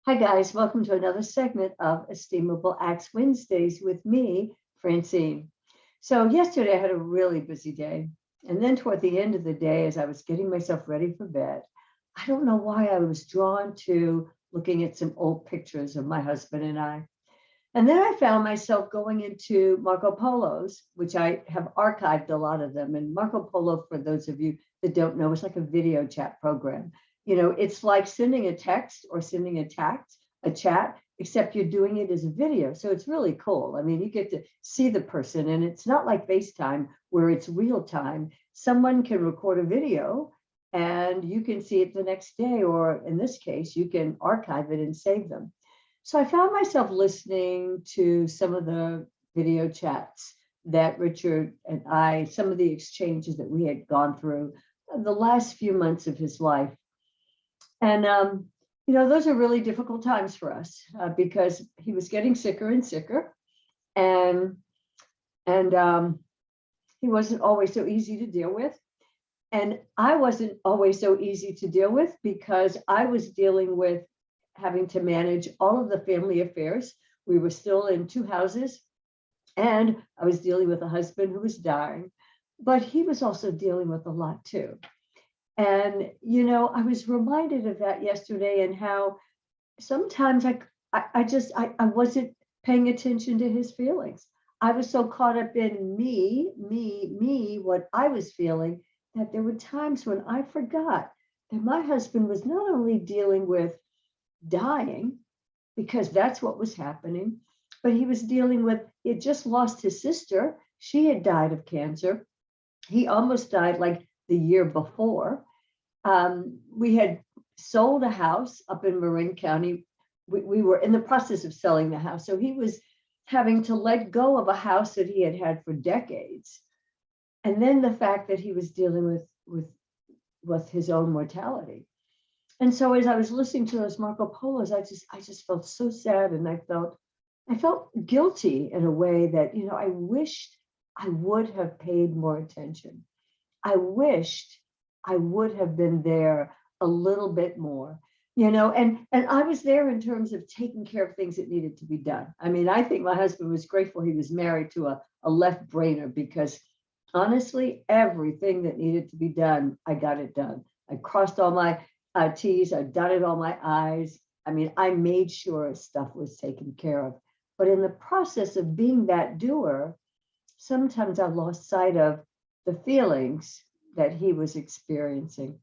Hi, guys. Welcome to another segment of Esteemable Acts Wednesdays with me, Francine. So, yesterday I had a really busy day. And then toward the end of the day, as I was getting myself ready for bed, I don't know why I was drawn to looking at some old pictures of my husband and I. And then I found myself going into Marco Polo's, which I have archived a lot of them. And Marco Polo, for those of you that don't know, is like a video chat program. It's like sending a text or sending a chat, except you're doing it as a video. So it's really cool. I mean, you get to see the person, and it's not like FaceTime where it's real time. Someone can record a video and you can see it the next day, or in this case, you can archive it and save them. So I found myself listening to some of the video chats that Richard and I, some of the exchanges that we had gone through the last few months of his life. And, those are really difficult times for us because he was getting sicker and sicker. And, and he wasn't always so easy to deal with. And I wasn't always so easy to deal with because I was dealing with having to manage all of the family affairs. We were still in two houses, and I was dealing with a husband who was dying, but he was also dealing with a lot too. And, I was reminded of that yesterday and how sometimes I wasn't paying attention to his feelings. I was so caught up in me, what I was feeling, that there were times when I forgot that my husband was not only dealing with dying, because that's what was happening, but he was dealing with, he had just lost his sister. She had died of cancer. He almost died like the year before. We had sold a house up in Marin County. We were in the process of selling the house. So he was having to let go of a house that he had had for decades. And then the fact that he was dealing with his own mortality. And so as I was listening to those Marco Polos, I just felt so sad, and I felt guilty in a way that, I wished I would have paid more attention. I wished I would have been there a little bit more, and I was there in terms of taking care of things that needed to be done. I mean, I think my husband was grateful he was married to a left brainer, because honestly, everything that needed to be done, I got it done. I crossed all my T's, I dotted all my I's. I mean, I made sure stuff was taken care of. But in the process of being that doer, sometimes I lost sight of the feelings that he was experiencing.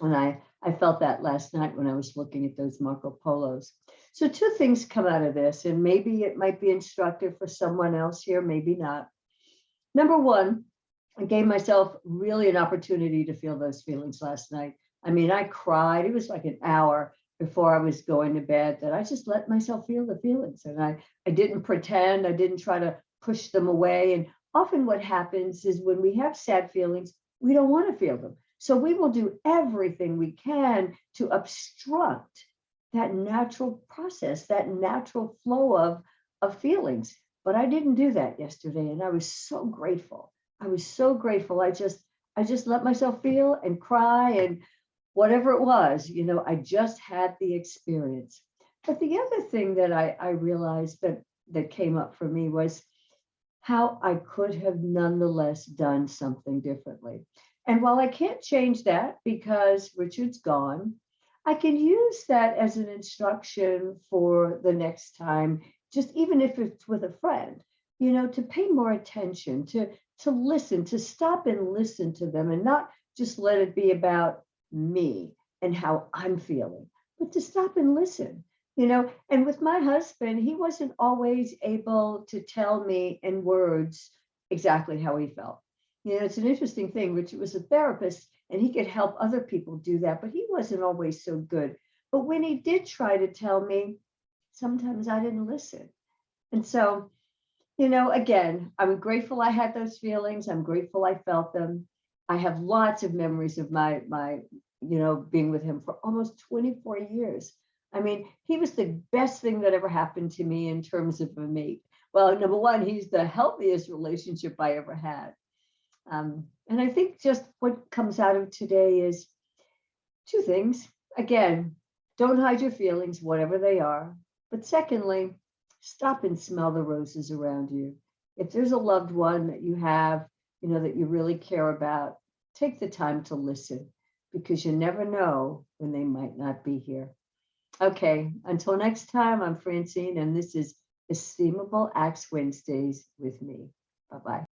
And I felt that last night when I was looking at those Marco Polos. So two things come out of this, and maybe it might be instructive for someone else here, maybe not. Number one, I gave myself really an opportunity to feel those feelings last night. I mean, I cried. It was like an hour before I was going to bed that I just let myself feel the feelings. And I didn't pretend, I didn't try to push them away. And often what happens is when we have sad feelings, we don't want to feel them. So we will do everything we can to obstruct that natural process, that natural flow of feelings. But I didn't do that yesterday. And I was so grateful. I was so grateful. I just let myself feel and cry and whatever it was, I just had the experience. But the other thing that I realized that came up for me was how I could have nonetheless done something differently. And while I can't change that because Richard's gone, I can use that as an instruction for the next time, just even if it's with a friend, to pay more attention, to listen, to stop and listen to them, and not just let it be about me and how I'm feeling, but to stop and listen. And with my husband, he wasn't always able to tell me in words exactly how he felt. It's an interesting thing. Richard was a therapist and he could help other people do that, but he wasn't always so good. But when he did try to tell me, sometimes I didn't listen. And so, again, I'm grateful I had those feelings. I'm grateful I felt them. I have lots of memories of my being with him for almost 24 years. I mean, he was the best thing that ever happened to me in terms of a mate. Well, number one, he's the healthiest relationship I ever had. And I think just what comes out of today is two things. Again, Don't hide your feelings, whatever they are. But secondly, stop and smell the roses around you. If there's a loved one that you have, that you really care about, take the time to listen because you never know when they might not be here. Okay, until next time, I'm Francine, and this is Esteemable Acts Wednesdays with me. Bye bye.